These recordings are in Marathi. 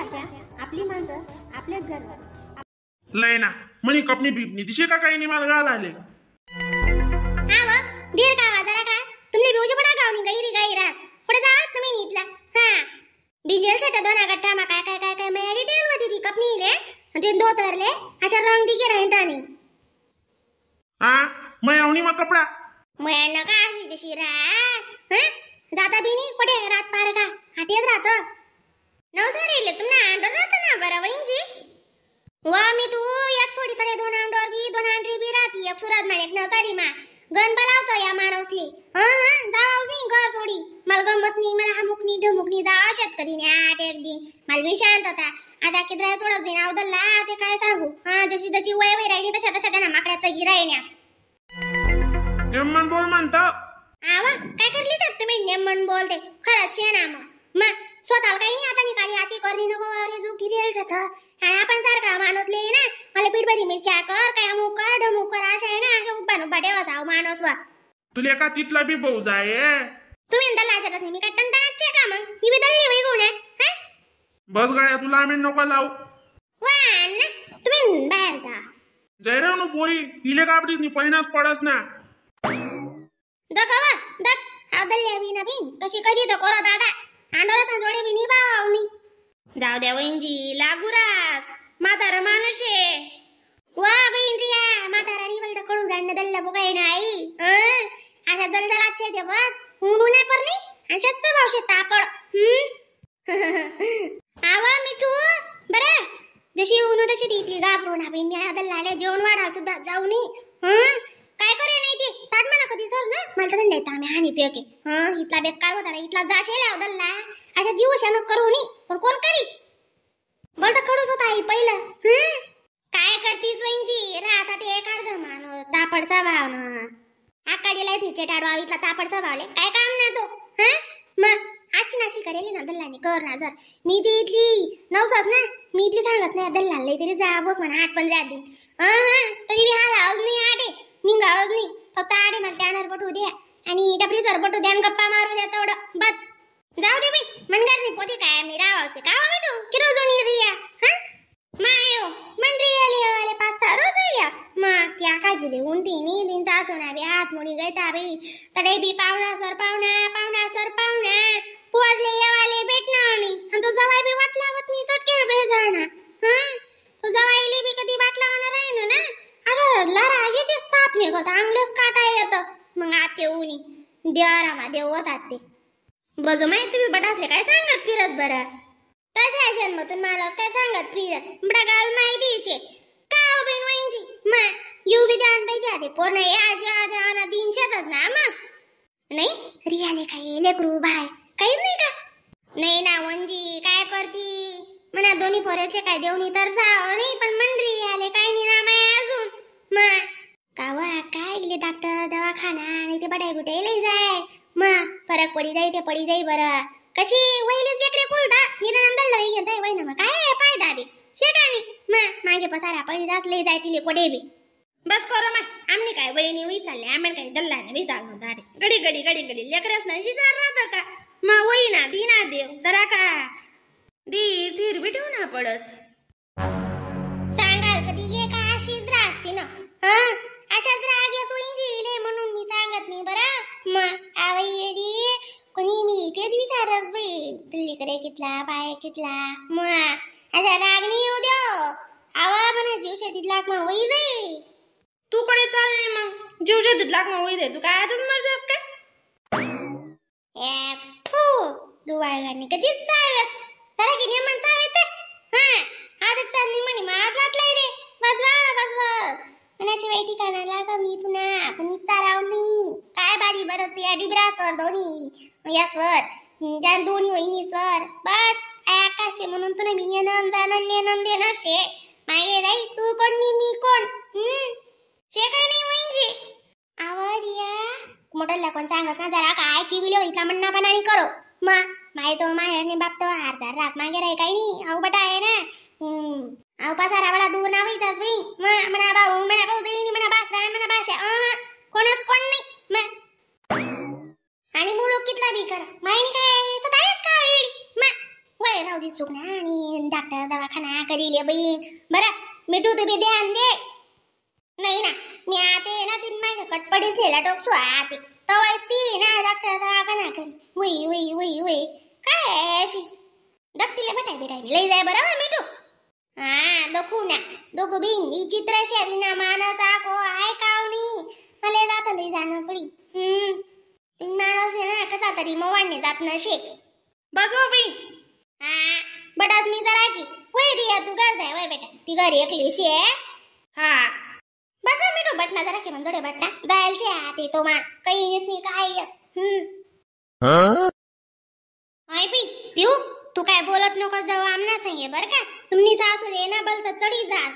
भाषा, आपली माणसं, आपल्याच घरवर. लय ना म्हणी कपनी बिपनी दिशे का काही नाही मला गाल आले. हा व दीर का जरा का तुमने बिवजे पडा गावनी गैरी गाई रास पुढे जात तुम्ही नीटला. हा बिजेल से दोन गट्टा मा काय काय काय काय मैं डिटेल मध्ये ती कपनी ले ते दो तरले अशा रंग दिके राहतानी. हा मैं आवनी मग कपडा मैं नका अशी तशी रास. हा जाता बी नाही कुठे रात पार का हाटेच राहत नवसारीले तुमने अंडर राहत ना बरं वहिंजी. वा मी तू एक सोडी कडे दोन अंडर बी दोन अंडरी बी राहती एक सुरात मा एक नवसारी मा गण बोलावतो या माणूसले. हा जावाच नाही घर सोडी मला गमत नाही मला हमुकनी ढमुकनी जा शेतकरी ने आठ एक दिन मला बी शांत होता अशा किद्रा थोडंच बी नाव दल्ला ते काय सांगू. हा जशी जशी वय वय राहिली तशा तशा त्यांना माकड्याचं गिरा येण्या नेमन बोल म्हणता. आवा काय करली छत तुम्ही नेमन बोलते खरं शेणा मग स्वतःला काही नाही आता निकाली आती करणी नको वावरे जुग गिरेल छत आणि आपण सारखा माणूस ले ना मला पीठभरी मिरच्या कर काय अमुक कर ढमुक कर अशा आहे ना अशा उभा नुभा ठेवा माणूस वा तुला का तिथला बी भाऊ जाय तुम्ही दल्ला अशातच मी काय टंटनाचे का मग ही बी दल्ली वय गुण आहे. बस गाड्या तुला आम्ही नको लावू वान तुम्ही बाहेर जा जयराव नो पोरी तिले कापडीस नि पहिनाच पडस ना दखवा दख हा दल्ल्या बी ना बिन कशी कधी तो करो दादा आंडोराचा जोडे बी निभावनी. जाऊ द्या वहिंजी लागुरास म्हातारा माणूस आहे. वा बहीण रिया म्हातारानी बोलता कडू गांड दल्ला बुकाय नाही अशा दलदलाचे ते बस ऊन नाही परनी अशाच स्वभावशे तापड. आवा मिठू बरं जशी ऊन तशी रीतली घाबरू ना बहीण मी दल्लाले जेवण वाढा सुद्धा जाऊ नी. काय करे नाही ते ताट मला कधी सर ना मला तर थंड येतं आम्ही हानी पेके इथला बेकार होता इथला जाशेला दल्ला अशा जीव शानक करू नी पण कोण करी बोलता कडूच होता आई पहिलं. काय करतीस वहिंजी राहता ते एक अर्ध माणूस तापड स्वभाव ना आकाडीला तिचे टाडवा इथला तापड स्वभावले काय काम ना तो. मग अशी नाशी करेल ना दल्लाने कर ना जर मी ती इथली नवसाच ना मी इथली सांगच नाही दल्लाले तरी जा बस म्हणा 8-15 दिन तरी बी हालावच नाही आडे निघावच नाही फक्त आडे मला त्यावर पटवू द्या आणि टपरीसर पटवू द्या गप्पा मारू द्या तेवढं बस. जाऊ दे बाई मनगार नाही पोती काय मी रावावशे का मिठू किरो जोनी रिया मायो मन रिया लियावाले 5-6 रोज आल्या मा त्या काजीले उंटी नी दिन सासूना बी हात मुडी गयता बाई तडे बी पाहुणा सर पाहुणा पोरले येवाले भेटणार नाही आणि तो जवाई बी वाटलावत मी सटके बेजाना. तो जवाईले बी कधी वाटला होणार आहे ना अशा लरा येते साप निघत अंगलच काटा येतं मग आते उनी देवारामा देव होतात ते बजो माहिती तुम्ही बटासले काय सांगत फिरत बरं तशा जन्मतून मला काय सांगत फिरत बडा गाल माहिती शे का बेन वहिंजी मा येऊ बी द्यान पाहिजे आधी पूर्ण याजी आधी आणा 300च ना मग नाही रियाले काय लेकरू बाय काहीच नाही का नाही ना वंजी काय करती मना दोन्ही पोरेसले काय देवनी तर जाव नाही पण मंडरी आले काय नाही ना माय अजून मग कावा काय गेले डॉक्टर दवाखाना आणि ते बडाई बुटाई लई जाय मग फरक पडी जाई बरं कशी वहिलेच देखरे कोलता निरनंदल लई घेताय वय ना मग काय फायदा बी शेकाणी मग मागे पसारा पडी जात लई जाय तिले कोडे बी बस करो माय आमने काय वहिनी वी चालले आम्हाला काय दल्लाने वी चाललो दाडे गडी लेकरच नाही हिजार राहतं का मग वही ना दिना देव जरा का धीर बी ठेवू ना पडस सांगाल कधी ये का अशीच राहते ना अशाच राग येस वहिंजीले म्हणून मी सांगत नाही बरं मग आवई येडी कोणी मी तेच विचारच बाई दिल्ली करे कितला बाय कितला मग अशा राग नाही येऊ द्यो आवा म्हणा जीव शेतीत लाग मग वही जाई तू कडे चालले मग जीव शेतीत लाग मग वही जाई तू काय आजच मरतेस का दुवाळगाने कधीच चावेस जरा की नेमन चावेत आधीच चालली म्हणे मग आज वाटलाय रे बसवा मनाची वाईट ठिकाणाला का मी तुना आपण इथं रावणी काय बारी बरं या डिबरासवर दोन्ही यासवर त्या दोन्ही वहिनीसवर बस आकाशे म्हणून तुला मी येणं जाणं लेणं देणं शे मागे राई तू कोण मी कोण शे काय नाही वहिनीजी आवरिया मोठ्याला कोण सांगत ना जरा काय की बिलो इथला म्हणणं पण आणि करो मग माय तो मायाने बाप तो हारदार रास मागे राही काही नाही आऊ बटा आहे ना आऊ पासारा बडा दूर ना वैताच बाई म्हणा भाऊ म्हणा भाऊ जाईनी म्हणा बासरा म्हणा भाषा कोणच कोण नाही मग आणि मुलूक कितला बी कर मायनी काय सतायच का वेडी मग वय जाऊ दिसूक ना आणि डॉक्टर दवाखाना करीले बाई बरं मिठू तुम्ही ध्यान दे नाही ना मी आते ना तीन माझ्या कटपडीच नेला टोकसू आते तवाच ती ना डॉक्टर दवाखाना करी वई वई वई वई काय अशी दक्तीले बटाई बिटाई लई जाय बरं मिठू हा दखू ना दोघं बिन ही चित्र शेरी ना मानस आको आय कावनी मला जात लई जाणं पडी तीन माणस ना कसा तरी मग वाढणे जात नशे बस हो बाई हा बटात मी जरा की वय रिया तू घर जाय वय बेटा ती घरी एकली शे हा बटा मिठू बटना जरा की म्हणजे बटना जायल शे आते तो माणूस काही येत नाही काय हाय बी पिऊ तू काय बोलत नको जाऊ आमना सांगे बर का तुम्ही सासू रे ना बल तर चढी जास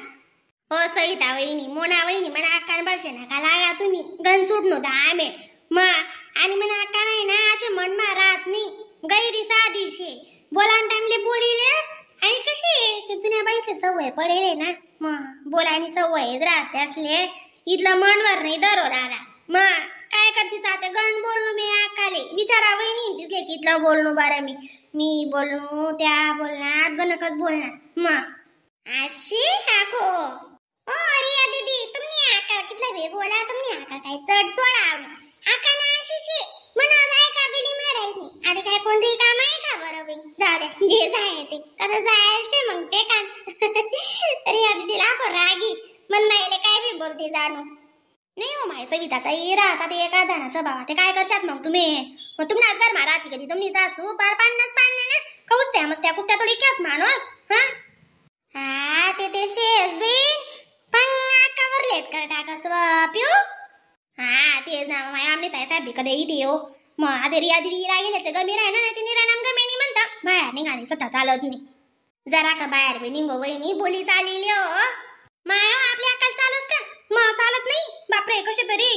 हो सईता वहिनी मोना वहिनी मना अक्कान बरशे ना का लागा तुम्ही गन सुटनो दा आमे म आणि मना अक्का नाही ना असे मन मा राहत नाही गैरी साधी शे बोलान टाइमले बोलिलेस आणि कशी ते जुन्या बाईचे सवय पडेले ना मग बोलानी सवय राहते असले इथलं मनवर नाही दरो दादा मग काय करतीच आता गण बोलणं मी आकाले विचारा वहिनी तिथले कितलं बोलणं बरं मी बोलणं त्या बोलणार गणकच बोलणार मग अशी आको ओ रिया दीदी तुम्ही आका कितला वे बोला तुम्ही आका काय चढ सोडा आका ना अशी मना जाय का बिली मारायच नाही आता काय कोण रिकाम आहे का बरं बाई जाऊ दे जे जाय ते आता जायचे मग ते का रिया दीदी लाखो रागी मन मायले काय बी बोलते जाणू नाही हो माय सविता ताई राहतात एका दाना स्वभाव ते काय करशात मग तुम्ही आज घर मारा ती कधी तुम्ही सासू पार पाडणं ना कौसत्या मग त्या कुस्त्या थोडी केस माणूस हा ते शेस बिन पंगा कवर लेट कर टाका स्वप्यू हा तेच ना माय आमने ताई साहेब कधी इथे हो मग आधी रिया दिदी लागेल ते गमी राहणार नाही ते निराणाम गमे नाही म्हणता बाहेर निघाली स्वतः चालत नाही जरा का बाहेर बी निघो वहिनी बोली चालली हो माय आपली अक्कल चालत का मग चालत नाही बापरे कसे तरी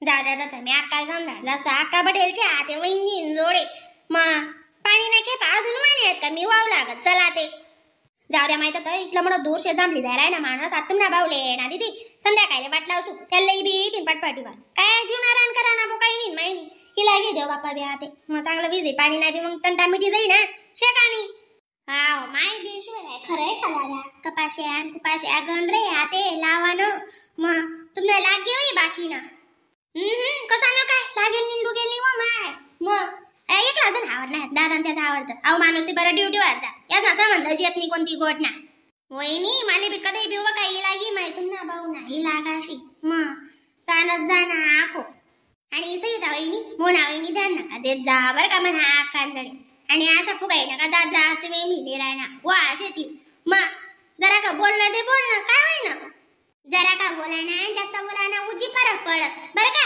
जाऊ द्या मी अक्काल समजा जसं अक्का पटेलचे आते वहिनी जोडे मग पाणी नाही खेपा अजून वाणी आहेत का मी वाव लागत चला ते जाऊ द्या माहित तर इथलं म्हणून दूर शेत जांभली जायला ना माणूस आता तुम्हाला बावले ना दीदी संध्याकाळी वाट लावतो त्याला बी येतील पटपाटीवर काय जीवनारायण करा ना बो काही नाही माहिती हिला घे देव बाप्पा बी आते मग चांगलं वीज पाणी नाही बी मग तंटा मिठी जाई ना शेकाणी हा माय देश खरंय का दादा कपाश्या गण रे आते लावानं मग तुम्हाला लागे होई बाकी ना कसा न काय लागेल निंडू गेली व माय मग एक अजून आवड नाही दादा त्याचं आवडतं अहो माणूस ते बरं ड्युटीवर जा याच असं म्हणतं येत नाही कोणती गोट ना वहिनी मला बी कधी बिव काही लागी माय तुम्हाला भाऊ नाही लागाशी मग चालत जा ना आखो आणि सविता वहिनी मोना वहिनी ध्यान नका देत जा बरं का म्हणा आखांकडे आणि अशा फुगाई नका जात जा तुम्ही मिळणे राहणार वा शेतीस मग जरा का बोलणं ते बोलणं काय होईना जरा का बोला ना जास्त बोला ना उजी फरक पडस बरं का